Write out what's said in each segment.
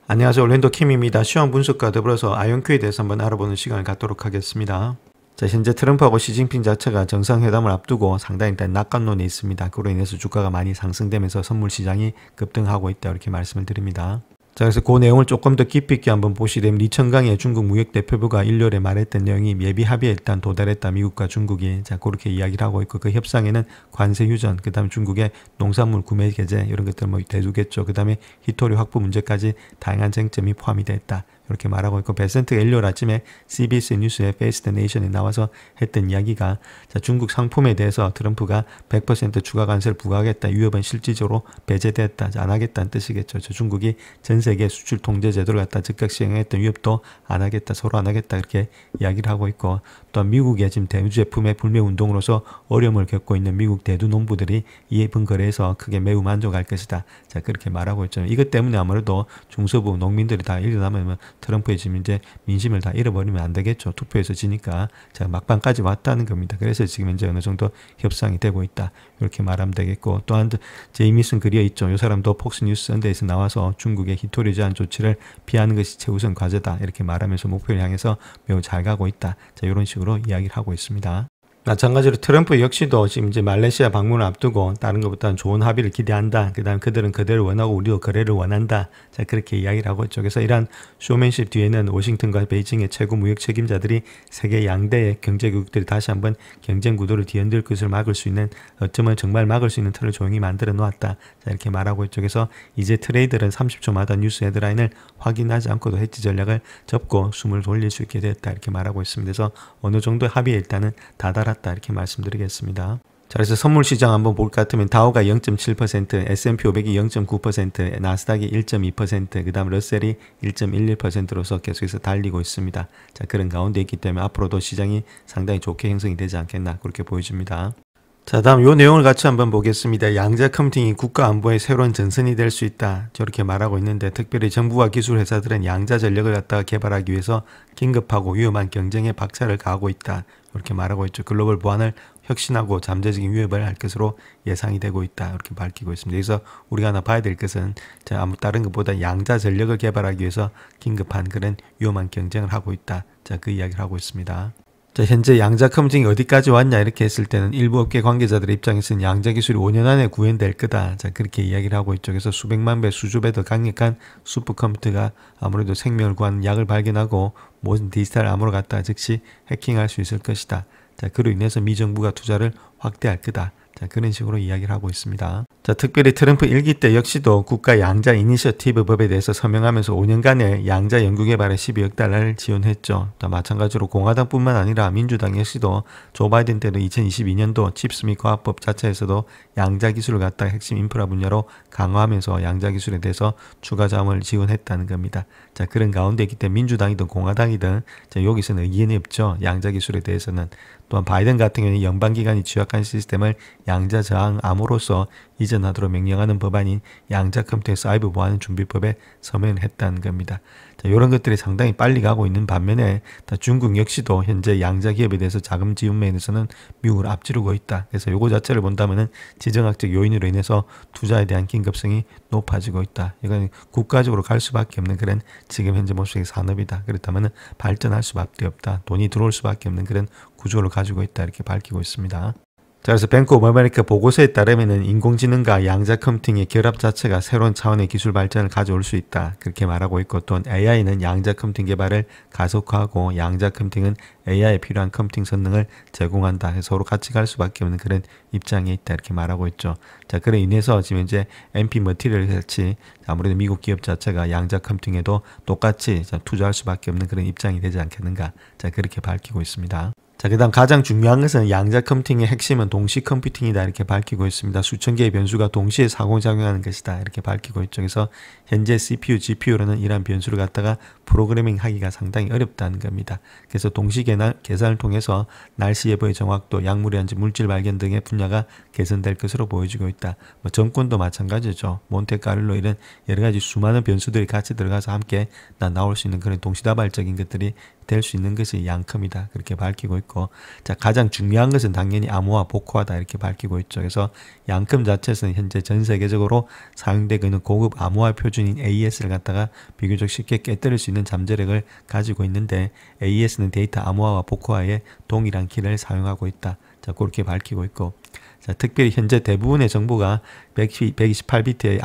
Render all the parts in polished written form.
안녕하세요. 올랜도 킴입니다. 시황 분석과 더불어서 아이온큐에 대해서 한번 알아보는 시간을 갖도록 하겠습니다. 자, 현재 트럼프하고 시진핑 자체가 정상회담을 앞두고 상당히 일단 낙관론에 있습니다. 그로 인해서 주가가 많이 상승되면서 선물 시장이 급등하고 있다 이렇게 말씀을 드립니다. 자, 그래서 그 내용을 조금 더 깊이 있게 한번 보시게 되면 리청강의 중국 무역대표부가 1월에 말했던 내용이 예비 합의에 일단 도달했다. 미국과 중국이. 자, 그렇게 이야기를 하고 있고 그 협상에는 관세 휴전, 그 다음에 중국의 농산물 구매 제재 이런 것들 뭐 대두겠죠. 그 다음에 히토리 확보 문제까지 다양한 쟁점이 포함이 됐다. 이렇게 말하고 있고 베센트가 일요일 아침에 CBS 뉴스의 Face the Nation에 나와서 했던 이야기가 자, 중국 상품에 대해서 트럼프가 100% 추가 관세를 부과하겠다. 위협은 실질적으로 배제됐다. 안 하겠다는 뜻이겠죠. 중국이 전 세계 수출 통제 제도를 갖다 즉각 시행했던 위협도 안 하겠다. 서로 안 하겠다. 이렇게 이야기를 하고 있고 또 미국의 지금 대우 제품의 불매 운동으로서 어려움을 겪고 있는 미국 대두 농부들이 이에 분거래해서 크게 매우 만족할 것이다. 자, 그렇게 말하고 있죠. 이것 때문에 아무래도 중서부 농민들이 다 일어나면 트럼프의 지금 이제 민심을 다 잃어버리면 안 되겠죠. 투표에서 지니까. 자, 막판까지 왔다는 겁니다. 그래서 지금 현재 어느 정도 협상이 되고 있다. 이렇게 말하면 되겠고 또한 제이미슨 그리어 있죠. 이 사람도 폭스뉴스 선데이에서 나와서 중국의 히토리 제한 조치를 피하는 것이 최우선 과제다. 이렇게 말하면서 목표를 향해서 매우 잘 가고 있다. 자, 이런 식으로 이야기를 하고 있습니다. 마찬가지로 트럼프 역시도 지금 이제 말레이시아 방문을 앞두고 다른 것보다는 좋은 합의를 기대한다. 그 다음 그들은 그대를 원하고 우리도 거래를 원한다. 자, 그렇게 이야기를 하고 있죠. 그래서 이러한 쇼맨십 뒤에는 워싱턴과 베이징의 최고 무역 책임자들이 세계 양대의 경제국들이 다시 한번 경쟁 구도를 뒤흔들 것을 막을 수 있는 어쩌면 정말 막을 수 있는 틀을 조용히 만들어 놓았다. 자, 이렇게 말하고 있죠. 그래서 이제 트레이더는 30초마다 뉴스 헤드라인을 확인하지 않고도 해지 전략을 접고 숨을 돌릴 수 있게 됐다. 이렇게 말하고 있습니다. 그래서 어느 정도 합의에 일단은 다다랐다. 이렇게 말씀드리겠습니다. 자, 그래서 선물 시장 한번 볼 것 같으면 다우가 0.7%, S&P 500이 0.9%, 나스닥이 1.2%, 그 다음 러셀이 1.11%로서 계속해서 달리고 있습니다. 자, 그런 가운데 있기 때문에 앞으로도 시장이 상당히 좋게 형성이 되지 않겠나 그렇게 보여집니다. 자, 다음 요 내용을 같이 한번 보겠습니다. 양자 컴퓨팅이 국가 안보의 새로운 전선이 될 수 있다. 저렇게 말하고 있는데 특별히 정부와 기술 회사들은 양자 전력을 갖다가 개발하기 위해서 긴급하고 위험한 경쟁에 박차를 가하고 있다. 이렇게 말하고 있죠. 글로벌 보안을 혁신하고 잠재적인 위협을 할 것으로 예상이 되고 있다. 이렇게 밝히고 있습니다. 그래서 우리가 하나 봐야 될 것은 아무 다른 것보다 양자 전력을 개발하기 위해서 긴급한 그런 위험한 경쟁을 하고 있다. 자, 그 이야기를 하고 있습니다. 자, 현재 양자 컴퓨팅이 어디까지 왔냐 이렇게 했을 때는 일부 업계 관계자들의 입장에서는 양자 기술이 5년 안에 구현될 거다. 자, 그렇게 이야기를 하고 있죠. 그래서 수백만 배, 수조 배 더 강력한 슈퍼컴퓨터가 아무래도 생명을 구하는 약을 발견하고 모든 디지털 암호를 갖다가 즉시 해킹할 수 있을 것이다. 자, 그로 인해서 미 정부가 투자를 확대할 거다. 자, 그런 식으로 이야기를 하고 있습니다. 자, 특별히 트럼프 1기 때 역시도 국가 양자 이니셔티브 법에 대해서 서명하면서 5년간의 양자 연구 개발에 12억 달러를 지원했죠. 또 마찬가지로 공화당뿐만 아니라 민주당 역시도 조 바이든 때도 2022년도 칩스 및 과학법 자체에서도 양자 기술을 갖다가 핵심 인프라 분야로 강화하면서 양자 기술에 대해서 추가 자원을 지원했다는 겁니다. 자, 그런 가운데 있기 때문에 민주당이든 공화당이든 자, 여기서는 의견이 없죠. 양자 기술에 대해서는. 또한 바이든 같은 경우는 연방기관이 취약한 시스템을 양자 저항 암호로서 이전하도록 명령하는 법안인 양자 컴퓨터 사이버 보안 준비법에 서명을 했다는 겁니다. 자, 이런 것들이 상당히 빨리 가고 있는 반면에 중국 역시도 현재 양자 기업에 대해서 자금 지원 면에서는 미국을 앞지르고 있다. 그래서 요거 자체를 본다면은 지정학적 요인으로 인해서 투자에 대한 긴급성이 높아지고 있다. 이건 국가적으로 갈 수밖에 없는 그런 지금 현재 모습의 산업이다. 그렇다면은 발전할 수밖에 없다. 돈이 들어올 수밖에 없는 그런 구조를 가지고 있다. 이렇게 밝히고 있습니다. 자, 그래서 뱅크 오브 아메리카 보고서에 따르면은 인공지능과 양자 컴퓨팅의 결합 자체가 새로운 차원의 기술 발전을 가져올 수 있다. 그렇게 말하고 있고 또한 AI는 양자 컴퓨팅 개발을 가속화하고 양자 컴퓨팅은 AI에 필요한 컴퓨팅 성능을 제공한다. 해서 서로 같이 갈 수밖에 없는 그런 입장에 있다. 이렇게 말하고 있죠. 자, 그래 인해서 지금 이제 MP 머티리얼 같이 아무래도 미국 기업 자체가 양자 컴퓨팅에도 똑같이 투자할 수밖에 없는 그런 입장이 되지 않겠는가. 자, 그렇게 밝히고 있습니다. 자, 그 다음 가장 중요한 것은 양자 컴퓨팅의 핵심은 동시 컴퓨팅이다. 이렇게 밝히고 있습니다. 수천 개의 변수가 동시에 상호작용하는 것이다. 이렇게 밝히고 있죠. 그래서 현재 CPU, GPU로는 이러한 변수를 갖다가 프로그래밍 하기가 상당히 어렵다는 겁니다. 그래서 동시 계산을 통해서 날씨 예보의 정확도, 약물이란지 물질 발견 등의 분야가 개선될 것으로 보여지고 있다. 뭐 정권도 마찬가지죠. 몬테카를로 이런 여러 가지 수많은 변수들이 같이 들어가서 함께 나올 수 있는 그런 동시다발적인 것들이 될 수 있는 것이 양컴이다. 그렇게 밝히고 있고, 자, 가장 중요한 것은 당연히 암호화 복호화다. 이렇게 밝히고 있죠. 그래서 양컴 자체에서는 현재 전 세계적으로 사용되고 있는 고급 암호화 표준인 AES를 갖다가 비교적 쉽게 깨뜨릴 수 있는 잠재력을 가지고 있는데, AES는 데이터 암호화와 복호화에 동일한 키를 사용하고 있다. 자, 그렇게 밝히고 있고, 자, 특별히 현재 대부분의 정보가 128비트의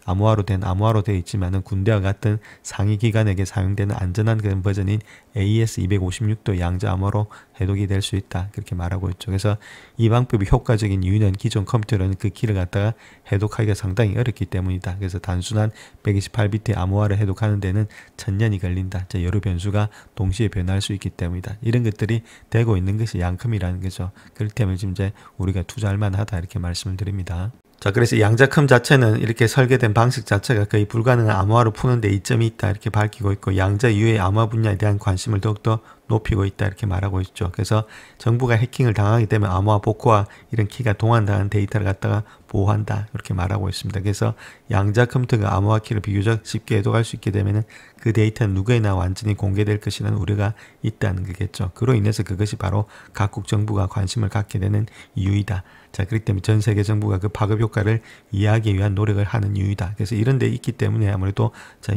암호화로 되어 있지만은 군대와 같은 상위 기관에게 사용되는 안전한 그런 버전인 AES 256도 양자 암호로 해독이 될 수 있다. 그렇게 말하고 있죠. 그래서 이 방법이 효과적인 이유는 기존 컴퓨터는 그 키를 갖다가 해독하기가 상당히 어렵기 때문이다. 그래서 단순한 128비트의 암호화를 해독하는 데는 1000년이 걸린다. 자, 여러 변수가 동시에 변할 수 있기 때문이다. 이런 것들이 되고 있는 것이 양컴이라는 거죠. 그렇기 때문에 지금 이제 우리가 투자할 만하다. 이렇게 말씀을 드립니다. 자, 그래서 양자컴 자체는 이렇게 설계된 방식 자체가 거의 불가능한 암호화로 푸는데 이점이 있다. 이렇게 밝히고 있고, 양자 이후의 암호화 분야에 대한 관심을 더욱더 높이고 있다. 이렇게 말하고 있죠. 그래서 정부가 해킹을 당하게 되면 암호화 복호화 이런 키가 동환당한 데이터를 갖다가 보호한다. 이렇게 말하고 있습니다. 그래서 양자 컴퓨터가 암호화 키를 비교적 쉽게 해독할 수 있게 되면 그 데이터는 누구에나 완전히 공개될 것이라는 우려가 있다는 거겠죠. 그로 인해서 그것이 바로 각국 정부가 관심을 갖게 되는 이유이다. 자, 그렇기 때문에 전 세계 정부가 그 파급 효과를 이해하기 위한 노력을 하는 이유이다. 그래서 이런 데 있기 때문에 아무래도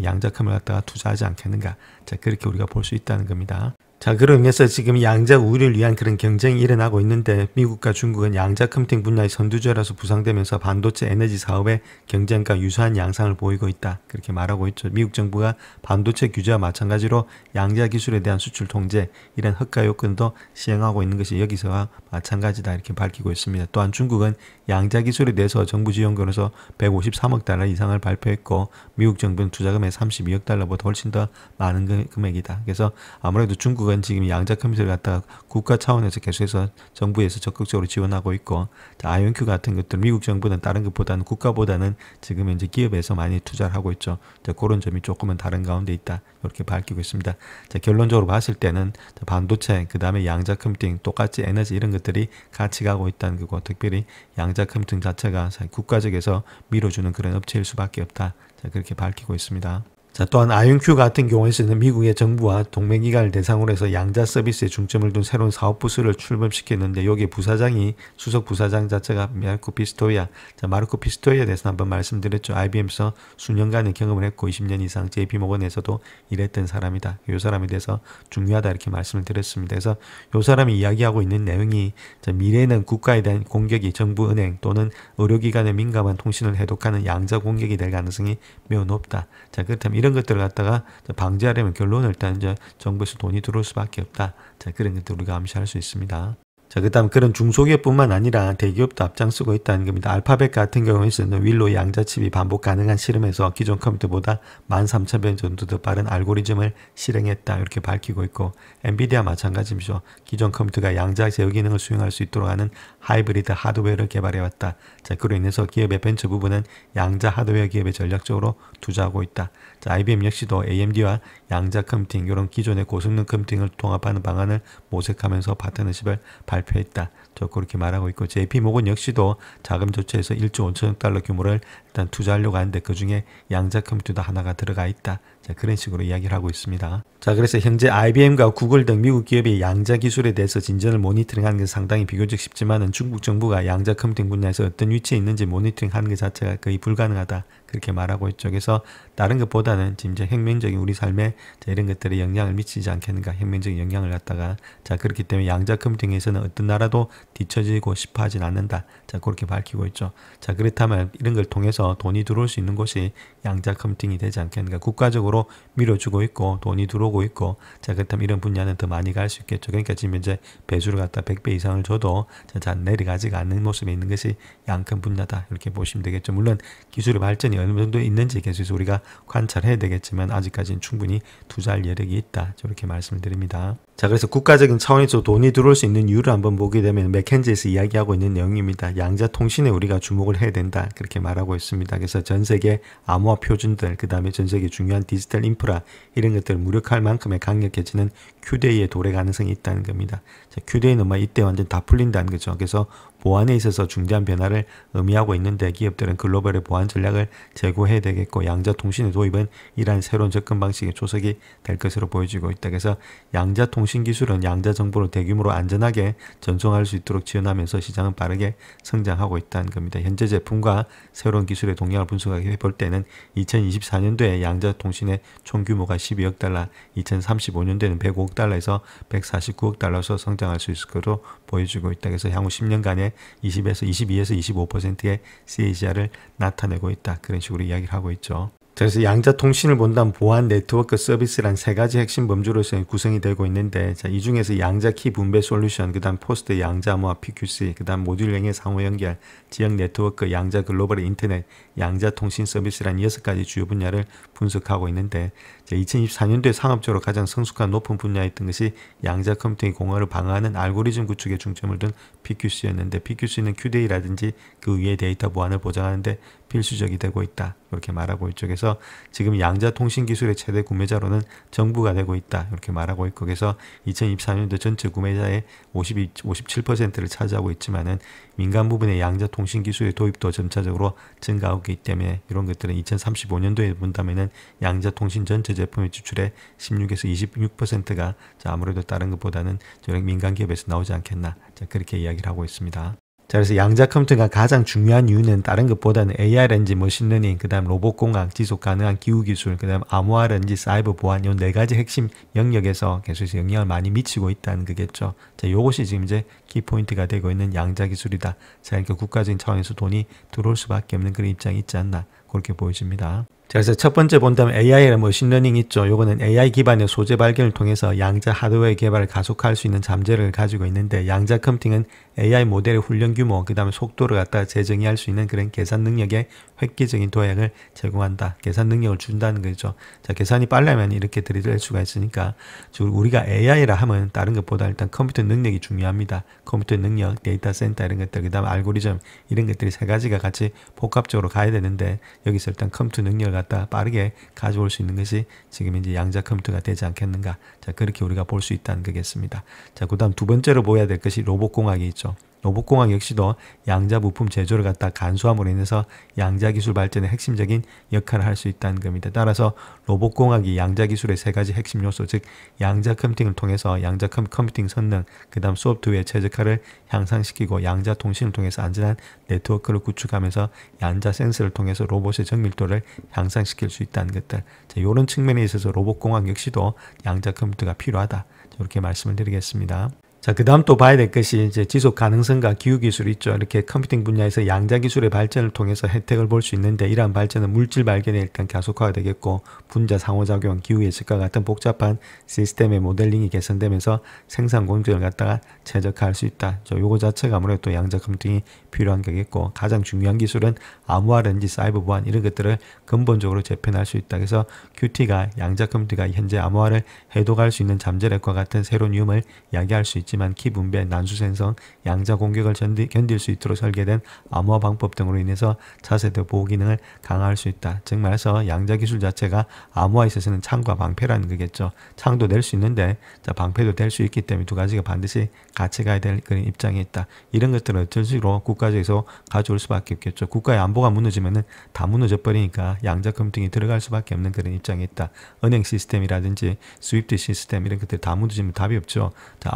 양자컴을 갖다가 투자하지 않겠는가. 자, 그렇게 우리가 볼 수 있다는 겁니다. 자, 그로 인해서 지금 양자 우위를 위한 그런 경쟁이 일어나고 있는데, 미국과 중국은 양자 컴퓨팅 분야의 선두주라서 부상되면서 반도체 에너지 사업의 경쟁과 유사한 양상을 보이고 있다. 그렇게 말하고 있죠. 미국 정부가 반도체 규제와 마찬가지로 양자 기술에 대한 수출 통제, 이런 허가 요건도 시행하고 있는 것이 여기서와 마찬가지다. 이렇게 밝히고 있습니다. 또한 중국은 양자 기술에 대해서 정부 지원금으로서 153억 달러 이상을 발표했고, 미국 정부는 투자금의 32억 달러보다 훨씬 더 많은 금액이다. 그래서 아무래도 중국은 지금 양자 컴퓨터를 갖다가 국가 차원에서 계속해서 정부에서 적극적으로 지원하고 있고, 자, 아이온큐 같은 것들 미국 정부는 다른 것보다는 국가보다는 지금 현재 기업에서 많이 투자를 하고 있죠. 자, 그런 점이 조금은 다른 가운데 있다. 이렇게 밝히고 있습니다. 자, 결론적으로 봤을 때는 반도체, 그 다음에 양자 컴퓨팅, 똑같이 에너지 이런 것들이 같이 가고 있다는 거고, 특별히 양자 컴퓨팅 자체가 국가적에서 밀어주는 그런 업체일 수밖에 없다. 자, 그렇게 밝히고 있습니다. 자, 또한 아이온큐 같은 경우에는 미국의 정부와 동맹기관을 대상으로 해서 양자 서비스에 중점을 둔 새로운 사업 부서를 출범시켰는데, 여기에 부사장이, 수석 부사장 자체가 마르코 피스토이아. 자, 마르코 피스토이아에 대해서 한번 말씀드렸죠. IBM에서 수년간의 경험을 했고 20년 이상 JP모건에서도 일했던 사람이다. 이 사람에 대해서 중요하다. 이렇게 말씀을 드렸습니다. 그래서 이 사람이 이야기하고 있는 내용이, 자, 미래에는 국가에 대한 공격이 정부, 은행 또는 의료기관의 민감한 통신을 해독하는 양자 공격이 될 가능성이 매우 높다. 자, 그렇다면 이런 것들을 갖다가 방지하려면 결론은 일단 이제 정부에서 돈이 들어올 수밖에 없다. 자, 그런 것들 우리가 암시할 수 있습니다. 자, 그 다음 그런 중소기업뿐만 아니라 대기업도 앞장서고 있다는 겁니다. 알파벳 같은 경우에는 윌로우 양자칩이 반복 가능한 실험에서 기존 컴퓨터보다 13,000배 정도 더 빠른 알고리즘을 실행했다. 이렇게 밝히고 있고, 엔비디아 마찬가지죠. 기존 컴퓨터가 양자 제어 기능을 수행할 수 있도록 하는 하이브리드 하드웨어를 개발해왔다. 자, 그로 인해서 기업의 벤처 부분은 양자 하드웨어 기업에 전략적으로 투자하고 있다. 자, IBM 역시도 AMD와 양자 컴퓨팅, 이런 기존의 고성능 컴퓨팅을 통합하는 방안을 모색하면서 파트너십을 발표했다. 저 그렇게 말하고 있고, JP모건 역시도 자금 조치에서 1조 5천억 달러 규모를 일단 투자하려고 하는데 그 중에 양자 컴퓨터도 하나가 들어가 있다. 자, 그런 식으로 이야기를 하고 있습니다. 자, 그래서 현재 IBM과 구글 등 미국 기업이 양자 기술에 대해서 진전을 모니터링하는 게 상당히 비교적 쉽지만은, 중국 정부가 양자 컴퓨팅 분야에서 어떤 위치에 있는지 모니터링하는 것 자체가 거의 불가능하다. 그렇게 말하고 있죠. 그래서 다른 것보다는 지금 이제 혁명적인 우리 삶에 이런 것들이 영향을 미치지 않겠는가, 혁명적인 영향을 갖다가. 자, 그렇기 때문에 양자 컴퓨팅에서는 어떤 나라도 뒤처지고 싶어 하진 않는다. 자, 그렇게 밝히고 있죠. 자, 그렇다면 이런 걸 통해서 돈이 들어올 수 있는 곳이 양자 컴퓨팅이 되지 않겠는가. 국가적으로 밀어주고 있고 돈이 들어오고 있고, 자, 그렇다면 이런 분야는 더 많이 갈 수 있겠죠. 그러니까 지금 이제 배수를 갖다 100배 이상을 줘도 잘 내려가지가 않는 모습에 있는 것이 양컴 분야다. 이렇게 보시면 되겠죠. 물론 기술의 발전이 어느 정도 있는지 계속해서 우리가 관찰해야 되겠지만, 아직까지는 충분히 투자할 여력이 있다. 저렇게 말씀을 드립니다. 자, 그래서 국가적인 차원에서 돈이 들어올 수 있는 이유를 한번 보게 되면 맥켄지에서 이야기하고 있는 내용입니다. 양자 통신에 우리가 주목을 해야 된다. 그렇게 말하고 있습니다. 그래서 전 세계 암호화 표준들, 그 다음에 전 세계 중요한 디지털 인프라, 이런 것들을 무력할 만큼의 강력해지는 큐데이의 도래 가능성이 있다는 겁니다. 자, 큐데이는 이때 완전 다 풀린다는 거죠. 그래서 보안에 있어서 중대한 변화를 의미하고 있는데 기업들은 글로벌의 보안 전략을 제고해야 되겠고 양자 통신의 도입은 이러한 새로운 접근 방식의 초석이 될 것으로 보여지고 있다. 그래서 양자 통신 기술은 양자 정보를 대규모로 안전하게 전송할 수 있도록 지원하면서 시장은 빠르게 성장하고 있다는 겁니다. 현재 제품과 새로운 기술의 동향을 분석해 볼 때는 2024년도에 양자 통신의 총 규모가 12억 달러, 2035년도에는 105억 달러에서 149억 달러로 성장할 수 있을 것으로 보여지고 있다. 그래서 향후 10년간에 22에서 25%의 CAGR을 나타내고 있다. 그런 식으로 이야기를 하고 있죠. 그래서 양자 통신을 본다면 보안, 네트워크, 서비스란 세 가지 핵심 범주로서 구성이 되고 있는데, 자, 이 중에서 양자 키 분배 솔루션, 그 다음 포스트 양자 암호화 PQC, 그 다음 모듈형의 상호 연결, 지역 네트워크, 양자 글로벌 인터넷, 양자 통신 서비스란 6가지 주요 분야를 분석하고 있는데, 2024년도에 상업적으로 가장 성숙한 높은 분야였던 것이 양자 컴퓨팅의 공헌을 방어하는 알고리즘 구축에 중점을 둔 PQC였는데, PQC는 Q데이라든지 그 위의 데이터 보안을 보장하는데 필수적이 되고 있다. 이렇게 말하고 있죠. 그래서 지금 양자 통신 기술의 최대 구매자로는 정부가 되고 있다. 이렇게 말하고 있고, 그래서 2024년도 전체 구매자의 57%를 차지하고 있지만은 민간 부분의 양자 통신 기술의 도입도 점차적으로 증가하고 있기 때문에 이런 것들은 2035년도에 본다면은 양자 통신 전체 제품의 지출의 16에서 26%가 아무래도 다른 것보다는 저런 민간 기업에서 나오지 않겠나. 그렇게 이야기를 하고 있습니다. 자, 그래서 양자 컴퓨터가 가장 중요한 이유는 다른 것보다는 AI라든지 머신러닝, 그 다음 로봇공학, 지속 가능한 기후기술, 그 다음 암호화라든지 사이버 보안, 이 4가지 핵심 영역에서 계속해서 영향을 많이 미치고 있다는 거겠죠. 자, 요것이 지금 이제 키포인트가 되고 있는 양자 기술이다. 자, 그러니까 국가적인 차원에서 돈이 들어올 수밖에 없는 그런 입장이 있지 않나. 그렇게 보여집니다. 자, 그래서 첫 번째 본다면 AI나 머신러닝 있죠. 요거는 AI 기반의 소재 발견을 통해서 양자 하드웨어 개발을 가속화할 수 있는 잠재력을 가지고 있는데, 양자 컴퓨팅은 AI 모델의 훈련 규모, 그 다음에 속도를 갖다가 재정의할 수 있는 그런 계산 능력의 획기적인 도약을 제공한다. 계산 능력을 준다는 거죠. 자, 계산이 빨라면 이렇게 들이댈 수가 있으니까 우리가 AI라 하면 다른 것보다 일단 컴퓨터 능력이 중요합니다. 컴퓨터 능력, 데이터 센터 이런 것들, 그 다음에 알고리즘 이런 것들이 세 가지가 같이 복합적으로 가야 되는데, 여기서 일단 컴퓨터 능력을 갖다 빠르게 가져올 수 있는 것이 지금 이제 양자 컴퓨터가 되지 않겠는가. 자, 그렇게 우리가 볼 수 있다는 거겠습니다. 자, 그 다음 두 번째로 보여야 될 것이 로봇공학이 있죠. 로봇공학 역시도 양자 부품 제조를 갖다 간소함으로 인해서 양자 기술 발전의 핵심적인 역할을 할 수 있다는 겁니다. 따라서 로봇공학이 양자 기술의 세 가지 핵심 요소, 즉 양자 컴퓨팅을 통해서 양자 컴퓨팅 성능, 그 다음 소프트웨어 최적화를 향상시키고 양자 통신을 통해서 안전한 네트워크를 구축하면서 양자 센서를 통해서 로봇의 정밀도를 향상시킬 수 있다는 것들. 자, 이런 측면에 있어서 로봇공학 역시도 양자 컴퓨터가 필요하다. 이렇게 말씀을 드리겠습니다. 자, 그 다음 또 봐야 될 것이 이제 지속 가능성과 기후 기술이 있죠. 이렇게 컴퓨팅 분야에서 양자 기술의 발전을 통해서 혜택을 볼 수 있는데, 이러한 발전은 물질 발견에 일단 가속화가 되겠고, 분자 상호작용, 기후 예측과 같은 복잡한 시스템의 모델링이 개선되면서 생산 공정을 갖다가 최적화할 수 있다. 요거 자체가 아무래도 또 양자 컴퓨팅이 필요한 거겠고, 가장 중요한 기술은 암호화라든지 사이버 보안 이런 것들을 근본적으로 재편할 수 있다. 그래서 QT가 양자 컴퓨터가 현재 암호화를 해독할 수 있는 잠재력과 같은 새로운 위험을 야기할 수 있지만, 키 분배, 난수 생성, 양자 공격을 견딜 수 있도록 설계된 암호화 방법 등으로 인해서 차세대 보호 기능을 강화할 수 있다. 즉 말해서 양자 기술 자체가 암호화에 있어서는 창과 방패라는 거겠죠. 창도 낼 수 있는데, 자, 방패도 될 수 있기 때문에 두 가지가 반드시 같이 가야 될 그런 입장에 있다. 이런 것들은 어쩔 식으로 국가적에서 가져올 수밖에 없겠죠. 국가의 안보가 무너지면은 다 무너져 버리니까 양자 컴퓨팅이 들어갈 수밖에 없는 그런 입장에 있다. 은행 시스템이라든지 스위프트 시스템 이런 것들 다 무너지면 답이 없죠. 자,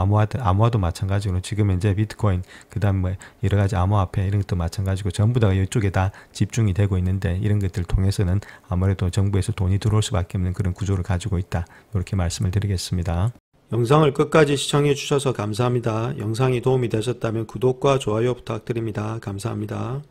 암호화도 마찬가지로 지금 이제 비트코인, 그 다음 뭐 여러 가지 암호화폐 이런 것도 마찬가지고 전부 다 이쪽에 다 집중이 되고 있는데, 이런 것들을 통해서는 아무래도 정부에서 돈이 들어올 수밖에 없는 그런 구조를 가지고 있다. 이렇게 말씀을 드리겠습니다. 영상을 끝까지 시청해 주셔서 감사합니다. 영상이 도움이 되셨다면 구독과 좋아요 부탁드립니다. 감사합니다.